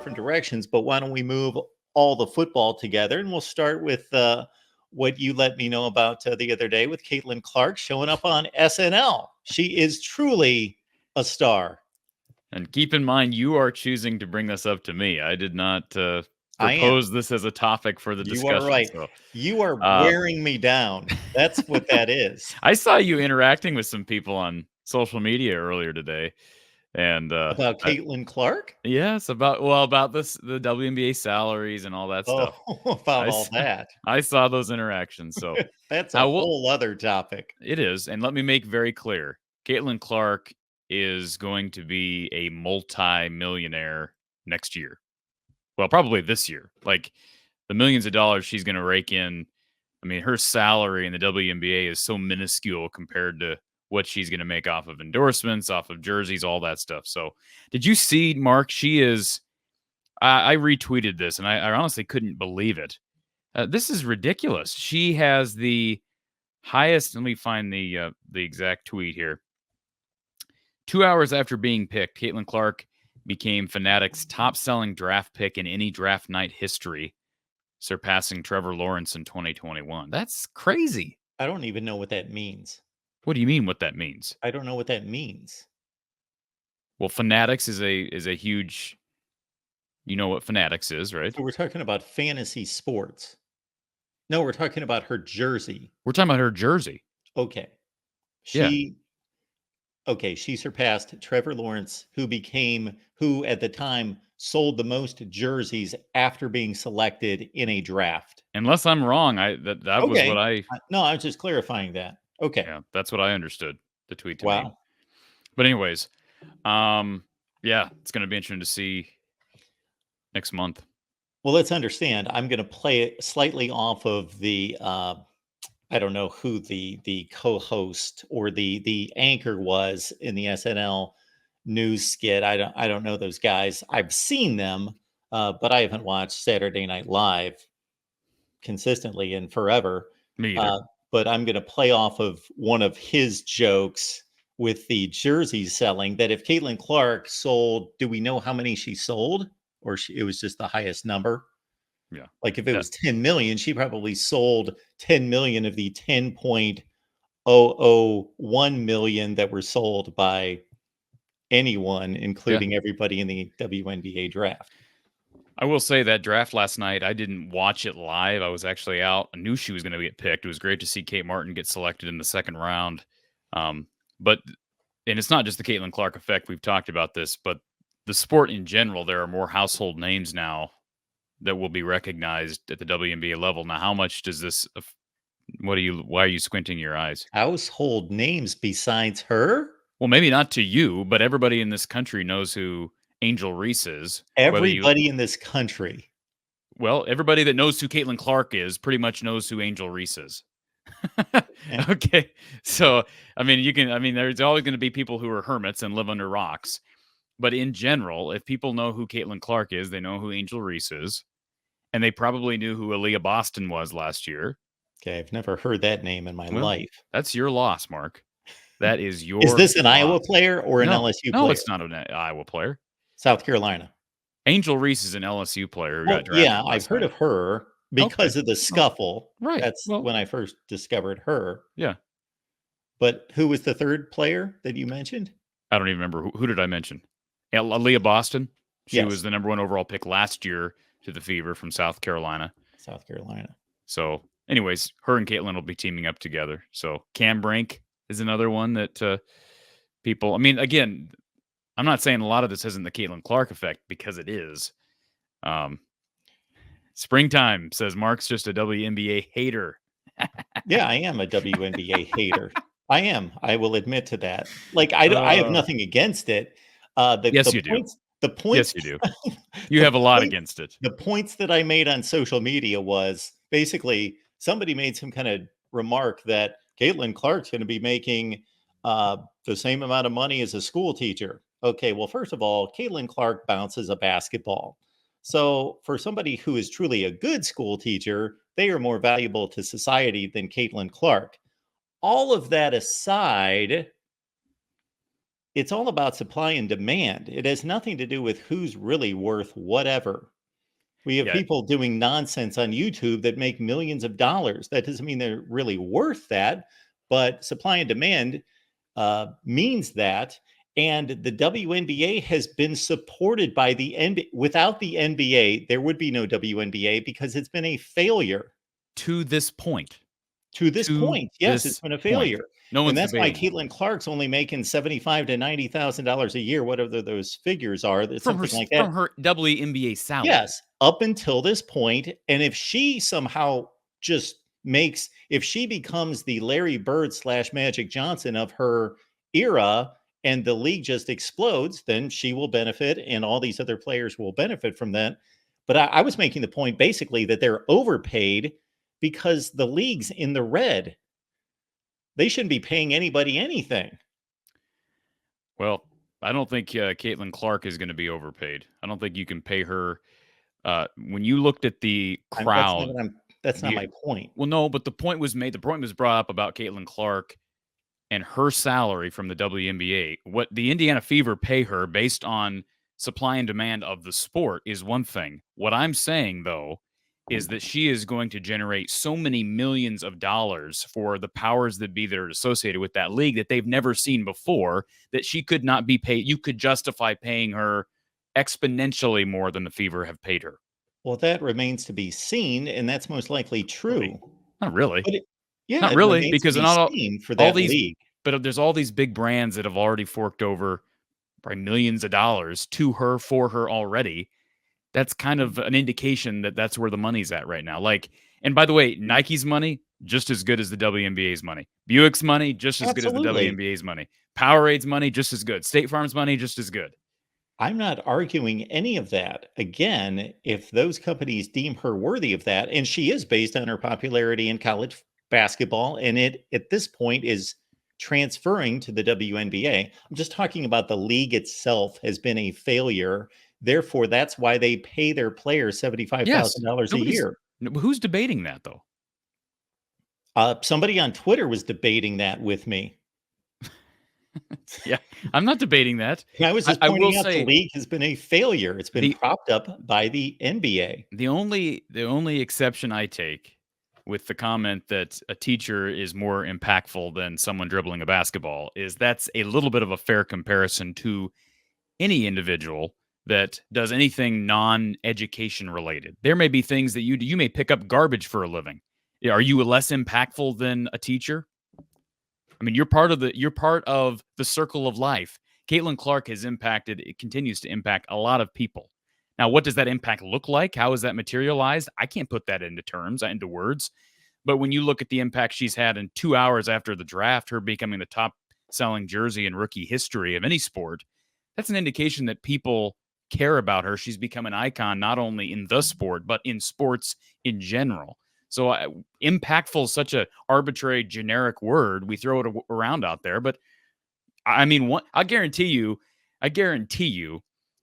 different directions, but why don't we move all the football together? And we'll start with what you let me know about the other day with Caitlyn Clark showing up on SNL. She is truly a star. And keep in mind, you are choosing to bring this up to me. I did not I am. propose this as a topic for the You discussion. are right. So, You are wearing me down. That's what that is. I saw you interacting with some people on social media earlier today. And About Caitlyn Clark? Yes, about the WNBA salaries and all that stuff. About all that. I saw those interactions. So That's a whole other topic. It is. And let me make very clear, Caitlyn Clark is going to be a multi-millionaire next year. Well, probably this year. Like the millions of dollars she's going to rake in. I mean, her salary in the WNBA is so minuscule compared to what she's going to make off of endorsements, off of jerseys, all that stuff. So did you see, Mark? She is, I retweeted this and I honestly couldn't believe it. This is ridiculous. She has the highest, let me find the exact tweet here. 2 hours after being picked, Caitlyn Clark became Fanatics' top-selling draft pick in any draft night history, surpassing Trevor Lawrence in 2021. That's crazy. I don't even know what that means. What do you mean what that means? I don't know what that means. Well, Fanatics is a huge, you know what Fanatics is, right? So we're talking about fantasy sports. No, we're talking about her jersey. We're talking about her jersey. Okay. She surpassed Trevor Lawrence, who at the time sold the most jerseys after being selected in a draft. Unless I'm wrong, that was what I... No, I was just clarifying that. Okay. Yeah, that's what I understood, the tweet to me. But anyways, yeah, it's going to be interesting to see next month. Well, let's understand. I'm going to play it slightly off of the I don't know who the co-host or the anchor was in the SNL news skit. I don't know those guys. I've seen them, but I haven't watched Saturday Night Live consistently in forever. Me either. But I'm going to play off of one of his jokes with the jerseys selling. That if Caitlyn Clark sold, do we know how many she sold, or it was just the highest number? Yeah. Like if it was 10 million, she probably sold 10 million of the 10.001 million that were sold by anyone, including everybody in the WNBA draft. I will say that draft last night, I didn't watch it live. I was actually out. I knew she was going to get picked. It was great to see Kate Martin get selected in the second round. But it's not just the Caitlyn Clark effect. We've talked about this, but the sport in general, there are more household names now that will be recognized at the WNBA level. Now, how much does this, why are you squinting your eyes? Household names besides her? Well, maybe not to you, but everybody in this country knows who Angel Reese is. Everybody in this country. Well, everybody that knows who Caitlyn Clark is pretty much knows who Angel Reese is. Okay. So, there's always going to be people who are hermits and live under rocks. But in general, if people know who Caitlyn Clark is, they know who Angel Reese is. And they probably knew who Aaliyah Boston was last year. Okay, I've never heard that name in my life. That's your loss, Mark. That is your Is this an Iowa player or an LSU player? No, it's not an Iowa player. South Carolina. Angel Reese is an LSU player who got drafted. Yeah, I've heard of her because of the scuffle. Right. That's when I first discovered her. Yeah. But who was the third player that you mentioned? I don't even remember. Who did I mention? Aaliyah Boston. She was the number 1 overall pick last year to the Fever from South Carolina. So, anyways, her and Caitlyn will be teaming up together. So, Cam Brink is another one that people... I mean, again, I'm not saying a lot of this isn't the Caitlyn Clark effect, because it is. Springtime says Mark's just a WNBA hater. Yeah, I am a WNBA hater. I am. I will admit to that. Like, I have nothing against it. Yes, you do. The points, yes, you do. You have a lot against it. The points that I made on social media was basically somebody made some kind of remark that Caitlyn Clark's going to be making the same amount of money as a school teacher. Okay, well, first of all, Caitlyn Clark bounces a basketball. So for somebody who is truly a good school teacher, they are more valuable to society than Caitlyn Clark. All of that aside, it's all about supply and demand. It has nothing to do with who's really worth whatever. We have Yeah, people doing nonsense on YouTube that make millions of dollars. That doesn't mean they're really worth that, but supply and demand means that. And the WNBA has been supported by the NBA. Without the NBA, there would be no WNBA because it's been a failure to this point. to this To point. Yes, it's this been a point. failure. No And one's that's why debating that. Caitlin Clark's only making 75 to $90,000 a year, whatever those figures are. It's something like that. From her WNBA salary. Yes, up until this point, and if she somehow just if she becomes the Larry Bird slash Magic Johnson of her era, and the league just explodes, then she will benefit, and all these other players will benefit from that. But I was making the point basically that they're overpaid because the league's in the red. They shouldn't be paying anybody anything. Well, I don't think Caitlin Clark is going to be overpaid. I don't think you can pay her. When you looked at the That's not crowd, what that's not the my point. well, no, but the point was made. The point was brought up about Caitlin Clark and her salary from the WNBA. What the Indiana Fever pay her based on supply and demand of the sport is one thing. What I'm saying, though, is that she is going to generate so many millions of dollars for the powers that be that are associated with that league that they've never seen before, that she could not be paid. You could justify paying her exponentially more than the Fever have paid her. Well, that remains to be seen, and that's most likely Really? true. Not really. But yeah, Not it really, remains to because be not seen for all that these, league. but there's all these big brands that have already forked over probably millions of dollars to her for her already. That's kind of an indication that that's where the money's at right now. Like, and by the way, Nike's money just as good as the WNBA's money. Buick's money just as good as the Absolutely. WNBA's money. Powerade's money just as good. State Farm's money just as good. I'm not arguing any of that. Again, if those companies deem her worthy of that, and she is based on her popularity in college basketball, and it at this point is transferring to the WNBA. I'm just talking about the league itself has been a failure. Therefore, that's why they pay their players Yes, $75,000 a nobody's. year. Who's debating that though? Somebody on Twitter was debating that with me. Yeah, I'm not debating that. I was just I will pointing out the say league has been a failure. It's been the propped up by the NBA. the only exception I take with the comment that a teacher is more impactful than someone dribbling a basketball is that's a little bit of a fair comparison to any individual that does anything non-education related. There may be things that you may pick up garbage for a living. Yeah, are you less impactful than a teacher? I mean, you're part of the circle of life. Caitlin Clark has impacted, it continues to impact a lot of people. Now, what does that impact look like? How is that materialized? I can't put that into terms, into words. But when you look at the impact she's had in 2 hours after the draft, her becoming the top selling jersey in rookie history of any sport, that's an indication that people care about her. She's become an icon, not only in the sport, but in sports in general. So impactful is such a arbitrary, generic word. We throw it around out there, but I mean, I guarantee you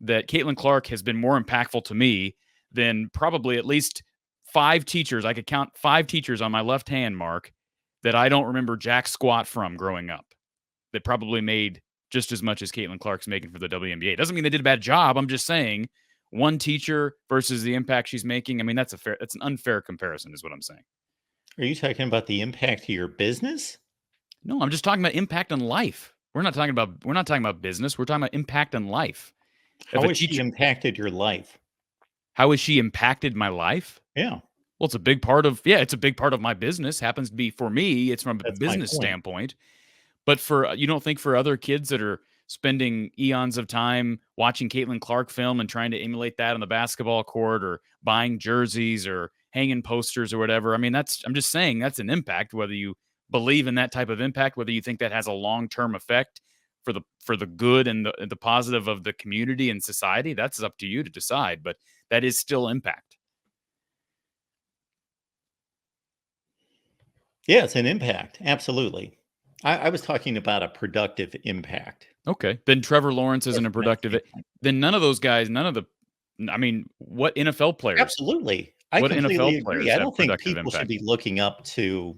that Caitlin Clark has been more impactful to me than probably at least five teachers. I could count five teachers on my left hand, Mark, that I don't remember jack squat from growing up. That probably made just as much as Caitlin Clark's making for the WNBA. Doesn't mean they did a bad job. I'm just saying one teacher versus the impact she's making. I mean, that's an unfair comparison, is what I'm saying. Are you talking about the impact to your business? No, I'm just talking about impact on life. We're not talking about business. We're talking about impact on life. If How a has she teacher, impacted your life? how has she impacted my life? Yeah, Well, it's a big part of my business. Happens to be for me. It's from a that's my business point. standpoint. But for you don't think for other kids that are spending eons of time watching Caitlin Clark film and trying to emulate that on the basketball court or buying jerseys or hanging posters or whatever. I mean, I'm just saying that's an impact, whether you believe in that type of impact, whether you think that has a long-term effect for the good and the positive of the community and society, that's up to you to decide. But that is still impact. Yeah, it's an impact. Absolutely. I was talking about a productive impact. Okay. Then Trevor Lawrence isn't That's a from that productive. standpoint. Then none of those guys, I mean, what NFL players Absolutely. I What completely NFL agree. players I have don't think productive people should impact? be looking up to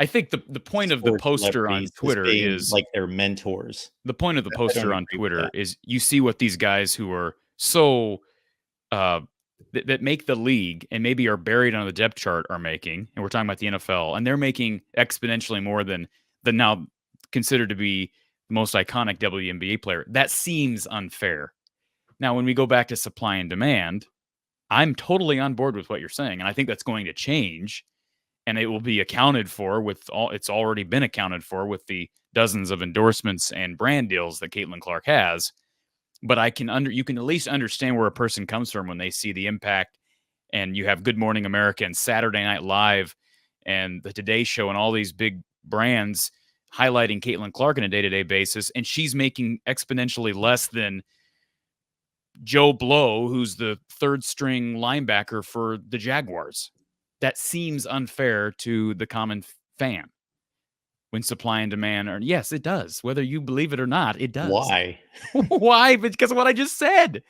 I think the point of the sports poster on celebrities as Twitter being is like their mentors. the point of the I don't poster on agree with Twitter that. is you see what these guys who are so uh, that make the league and maybe are buried on the depth chart are making, and we're talking about the NFL, and they're making exponentially more than the now considered to be the most iconic WNBA player. That seems unfair. Now, when we go back to supply and demand, I'm totally on board with what you're saying, and I think that's going to change, and it will be accounted for with all. It's already been accounted for with the dozens of endorsements and brand deals that Caitlin Clark has. But you can at least understand where a person comes from when they see the impact, and you have Good Morning America and Saturday Night Live and the Today Show and all these big brands highlighting Caitlin Clark on a day-to-day basis, and she's making exponentially less than Joe Blow, who's the third string linebacker for the Jaguars. That seems unfair to the common fan when supply and demand are, yes, it does. Whether you believe it or not, it does. Why? Why? Because of what I just said.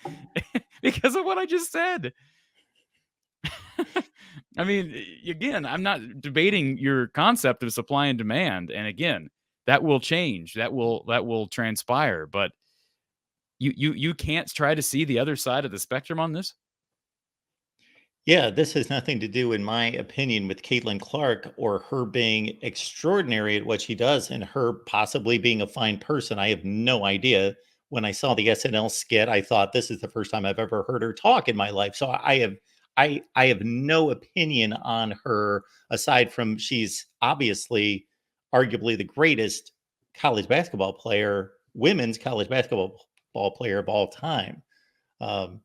Because of what I just said. I mean, again, I'm not debating your concept of supply and demand. And again, that will change. That will transpire. But you can't try to see the other side of the spectrum on this. Yeah, this has nothing to do, in my opinion, with Caitlin Clark or her being extraordinary at what she does and her possibly being a fine person. I have no idea. When I saw the SNL skit, I thought this is the first time I've ever heard her talk in my life. So I have no opinion on her aside from she's obviously arguably the greatest college basketball player, women's college basketball player of all time. Um,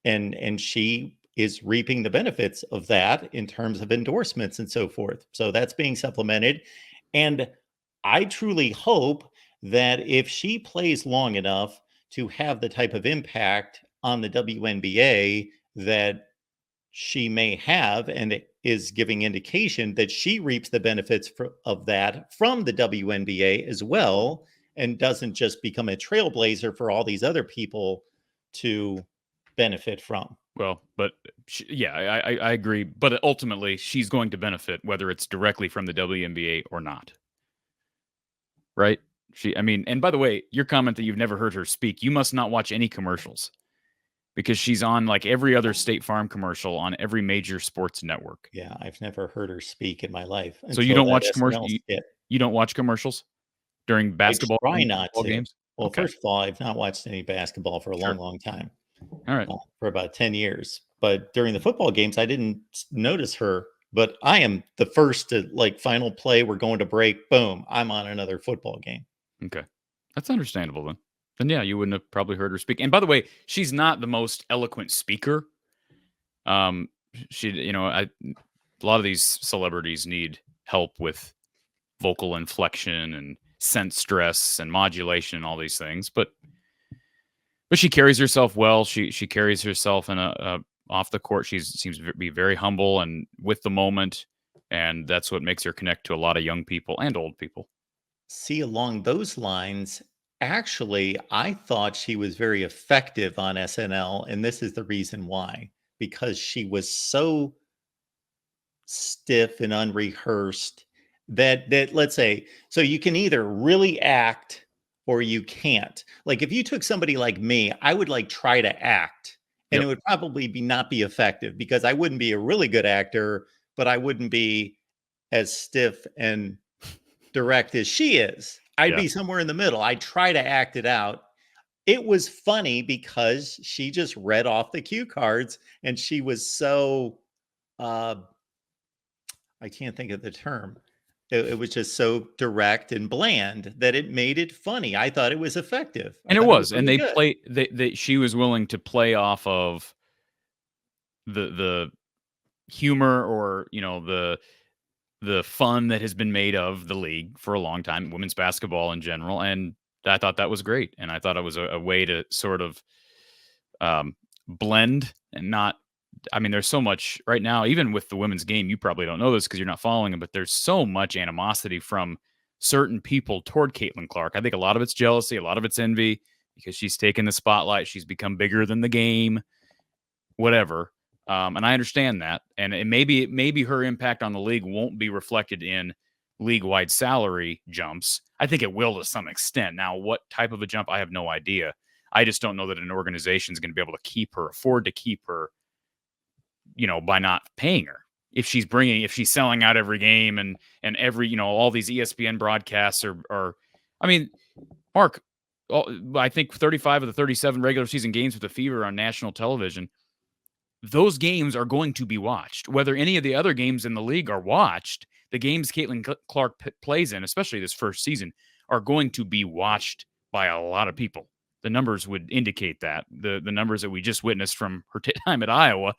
and she is reaping the benefits of that in terms of endorsements and so forth. So that's being supplemented. And I truly hope that if she plays long enough to have the type of impact on the WNBA that she may have, and it is giving indication that she reaps the benefits of that from the WNBA as well, and doesn't just become a trailblazer for all these other people to benefit from. Well, but yeah, I agree. But ultimately, she's going to benefit whether it's directly from the WNBA or not. Right? I mean, and by the way, your comment that you've never heard her speak, you must not watch any commercials because she's on like every other State Farm commercial on every major sports network. Yeah, I've never heard her speak in my life So you until don't that watch SNL commercial. skit. You don't watch commercials during I basketball try games, not football to. games. Well, Okay, first of all, I've not watched any basketball for a sure. long, long time, All right. for about 10 years. But during the football games, I didn't notice her. But I am the first to like final play. We're going to break. Boom. I'm on another football game. Okay, that's understandable then. Then yeah, you wouldn't have probably heard her speak. And by the way, she's not the most eloquent speaker. Um, a lot of these celebrities need help with vocal inflection and sense stress and modulation and all these things. But she carries herself well. She carries herself in a off the court. She seems to be very humble and with the moment, and that's what makes her connect to a lot of young people and old people. See, along those lines, actually, I thought she was very effective on SNL. And this is the reason why, because she was so stiff and unrehearsed that let's say, so you can either really act or you can't. Like if you took somebody like me, I would like try to act and Yep. it would probably be not be effective because I wouldn't be a really good actor, but I wouldn't be as stiff and direct as she is. I'd Yeah. be somewhere in the middle. I'd try to act it out. It was funny because she just read off the cue cards and she was so uh I can't think of the term. It was just so direct and bland that it made it funny. I thought it was effective. I And it thought it was was, and really good. she was willing to play off of the humor or the fun that has been made of the league for a long time, women's basketball in general, and I thought that was great, and I thought it was a way to sort of blend and not. I mean, there's so much right now, even with the women's game. You probably don't know this because you're not following them, but there's so much animosity from certain people toward Caitlin Clark. I think a lot of it's jealousy, a lot of it's envy because she's taken the spotlight. She's become bigger than the game, whatever. And I understand that. And maybe her impact on the league won't be reflected in league-wide salary jumps. I think it will to some extent. Now, what type of a jump, I have no idea. I just don't know that an organization is going to be able to afford to keep her, by not paying her. If she's selling out every game and every, all these ESPN broadcasts are I mean, Mark, I think 35 of the 37 regular season games with the Fever on national television, those games are going to be watched. Whether any of the other games in the league are watched, the games Caitlyn Clark plays in, especially this first season, are going to be watched by a lot of people. The numbers would indicate that. The numbers that we just witnessed from her time at Iowa,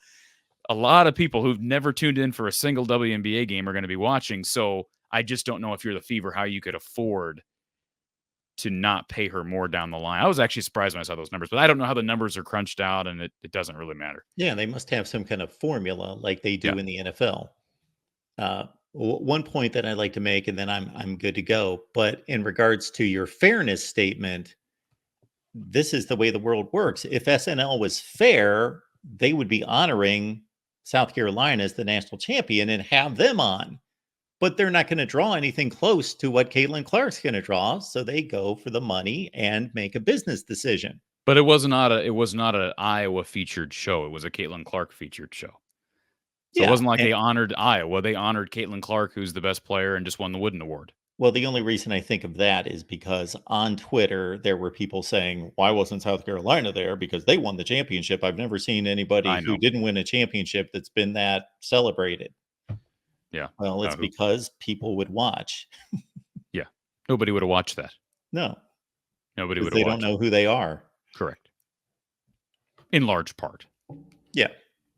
a lot of people who've never tuned in for a single WNBA game are going to be watching. So I just don't know if you're the Fever, how you could afford to not pay her more down the line. I was actually surprised when I saw those numbers, but I don't know how the numbers are crunched out, and it doesn't really matter. Yeah, they must have some kind of formula like they Yeah. do in the NFL. One point that I'd like to make, and then I'm good to go. But in regards to your fairness statement, this is the way the world works. If SNL was fair, they would be honoring South Carolina as the national champion and have them on. But they're not going to draw anything close to what Caitlin Clark's going to draw, so they go for the money and make a business decision. But it was not an Iowa featured show. It was a Caitlin Clark featured show. So it wasn't like they honored Iowa. They honored Caitlin Clark, who's the best player and just won the Wooden Award. Well, the only reason I think of that is because on Twitter, there were people saying, why wasn't South Carolina there? Because they won the championship. I've never seen anybody who didn't win a championship that's been that celebrated. Yeah. Well, it's because people would watch. Yeah. Nobody would have watched that. No. Nobody would have watched. They watched. don't know who they are. Correct. In large part. Yeah.